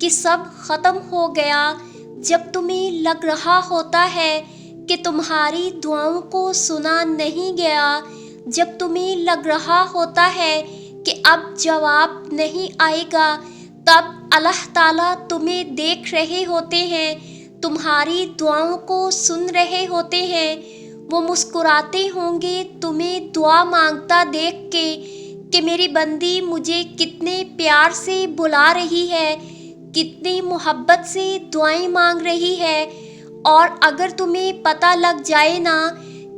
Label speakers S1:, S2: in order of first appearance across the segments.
S1: کہ سب ختم ہو گیا، جب تمہیں لگ رہا ہوتا ہے کہ تمہاری دعاؤں کو سنا نہیں گیا، جب تمہیں لگ رہا ہوتا ہے کہ اب جواب نہیں آئے گا، تب اللہ تعالیٰ تمہیں دیکھ رہے ہوتے ہیں، تمہاری دعاؤں کو سن رہے ہوتے ہیں۔ وہ مسکراتے ہوں گے تمہیں دعا مانگتا دیکھ کے کہ میری بندی مجھے کتنے پیار سے بلا رہی ہے، کتنی محبت سے دعائیں مانگ رہی ہے۔ اور اگر تمہیں پتہ لگ جائے نا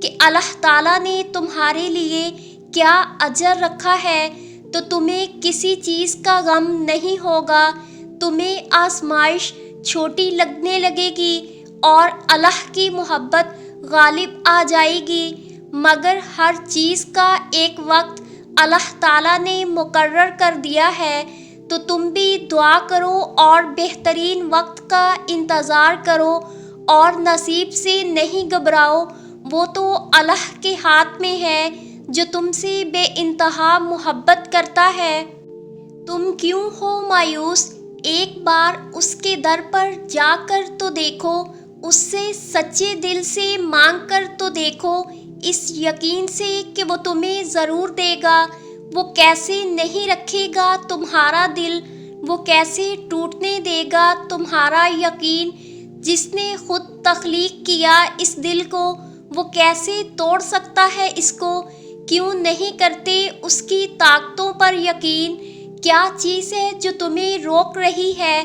S1: کہ اللہ تعالیٰ نے تمہارے لیے کیا اجر رکھا ہے، تو تمہیں کسی چیز کا غم نہیں ہوگا، تمہیں آزمائش چھوٹی لگنے لگے گی اور اللہ کی محبت غالب آ جائے گی۔ مگر ہر چیز کا ایک وقت اللہ تعالیٰ نے مقرر کر دیا ہے، تو تم بھی دعا کرو اور بہترین وقت کا انتظار کرو، اور نصیب سے نہیں گھبراؤ، وہ تو اللہ کے ہاتھ میں ہے جو تم سے بے انتہا محبت کرتا ہے۔ تم کیوں ہو مایوس؟ ایک بار اس کے در پر جا کر تو دیکھو، اس سے سچے دل سے مانگ کر تو دیکھو، اس یقین سے کہ وہ تمہیں ضرور دے گا۔ وہ کیسے نہیں رکھے گا تمہارا دل، وہ کیسے ٹوٹنے دے گا تمہارا یقین۔ جس نے خود تخلیق کیا اس دل کو، وہ کیسے توڑ سکتا ہے اس کو؟ کیوں نہیں کرتے اس کی طاقتوں پر یقین؟ کیا چیز ہے جو تمہیں روک رہی ہے؟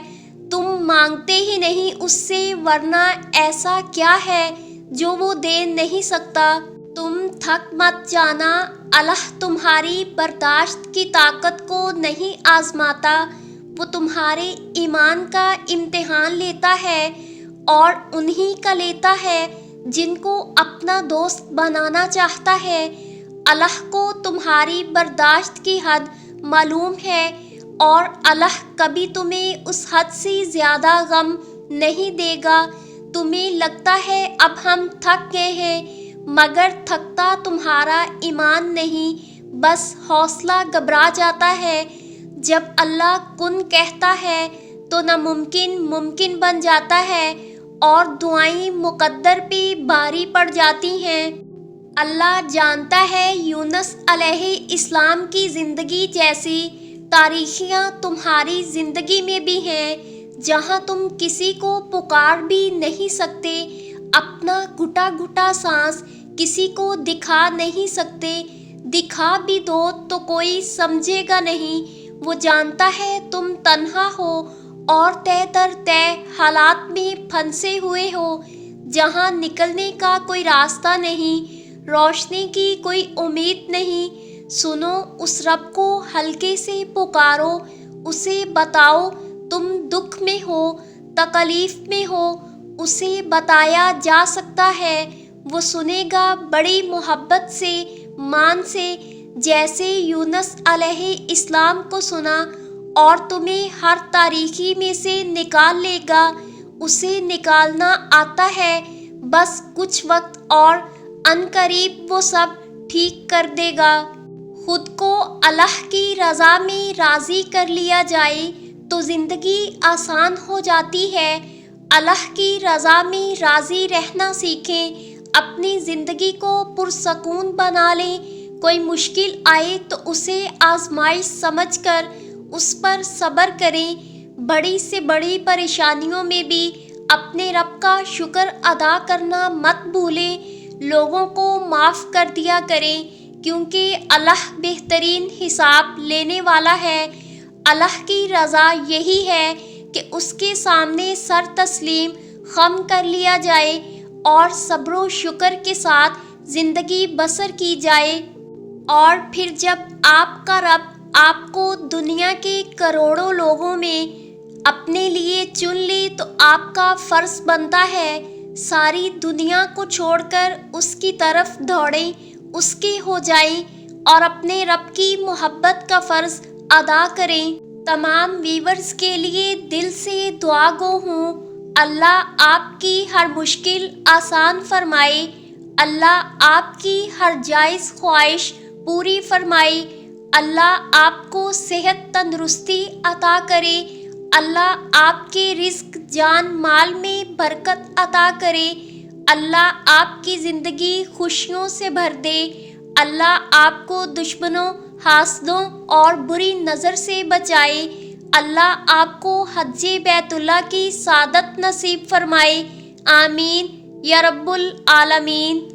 S1: تم مانگتے ہی نہیں اس سے، ورنہ ایسا کیا ہے جو وہ دے نہیں سکتا؟ تم تھک مت جانا، اللہ تمہاری برداشت کی طاقت کو نہیں آزماتا، وہ تمہارے ایمان کا امتحان لیتا ہے، اور انہی کا لیتا ہے جن کو اپنا دوست بنانا چاہتا ہے۔ اللہ کو تمہاری برداشت کی حد معلوم ہے، اور اللہ کبھی تمہیں اس حد سے زیادہ غم نہیں دے گا۔ تمہیں لگتا ہے اب ہم تھک گئے ہیں، مگر تھکتا تمہارا ایمان نہیں، بس حوصلہ گھبرا جاتا ہے۔ جب اللہ کن کہتا ہے تو ناممکن ممکن بن جاتا ہے، اور دعائیں مقدر پہ بھاری پڑ جاتی ہیں۔ اللہ جانتا ہے یونس علیہ السلام کی زندگی جیسی تاریخیاں تمہاری زندگی میں بھی ہیں، جہاں تم کسی کو پکار بھی نہیں سکتے، اپنا گھٹا گھٹا سانس کسی کو دکھا نہیں سکتے، دکھا بھی دو تو کوئی سمجھے گا نہیں۔ وہ جانتا ہے تم تنہا ہو اور تہ در تہ حالات میں پھنسے ہوئے ہو، جہاں نکلنے کا کوئی راستہ نہیں، روشنی کی کوئی امید نہیں۔ سنو اس رب کو ہلکے سے پکارو، اسے بتاؤ تم دکھ میں ہو، تکلیف میں ہو، اسے بتایا جا سکتا ہے، وہ سنے گا بڑی محبت سے، مان سے، جیسے یونس علیہ السلام کو سنا، اور تمہیں ہر تاریکی میں سے نکال لے گا۔ اسے نکالنا آتا ہے، بس کچھ وقت اور، عنقریب وہ سب ٹھیک کر دے گا۔ خود کو اللہ کی رضا میں راضی کر لیا جائے تو زندگی آسان ہو جاتی ہے۔ اللہ کی رضا میں راضی رہنا سیکھیں، اپنی زندگی کو پرسکون بنا لیں۔ کوئی مشکل آئے تو اسے آزمائش سمجھ کر اس پر صبر کریں، بڑی سے بڑی پریشانیوں میں بھی اپنے رب کا شکر ادا کرنا مت بھولیں، لوگوں کو معاف کر دیا کریں، کیونکہ اللہ بہترین حساب لینے والا ہے۔ اللہ کی رضا یہی ہے کہ اس کے سامنے سر تسلیم خم کر لیا جائے اور صبر و شکر کے ساتھ زندگی بسر کی جائے۔ اور پھر جب آپ کا رب آپ کو دنیا کے کروڑوں لوگوں میں اپنے لیے چن لے تو آپ کا فرض بنتا ہے ساری دنیا کو چھوڑ کر اس کی طرف دوڑیں، اس کے ہو جائیں اور اپنے رب کی محبت کا فرض ادا کریں۔ تمام ویورز کے لیے دل سے دعا گو ہوں، اللہ آپ کی ہر مشکل آسان فرمائے، اللہ آپ کی ہر جائز خواہش پوری فرمائے، اللہ آپ کو صحت تندرستی عطا کرے، اللہ آپ کے رزق جان مال میں برکت عطا کرے، اللہ آپ کی زندگی خوشیوں سے بھر دے، اللہ آپ کو دشمنوں، حاسدوں اور بری نظر سے بچائے، اللہ آپ کو حج بیت اللہ کی سعادت نصیب فرمائے، آمین یا رب العالمین۔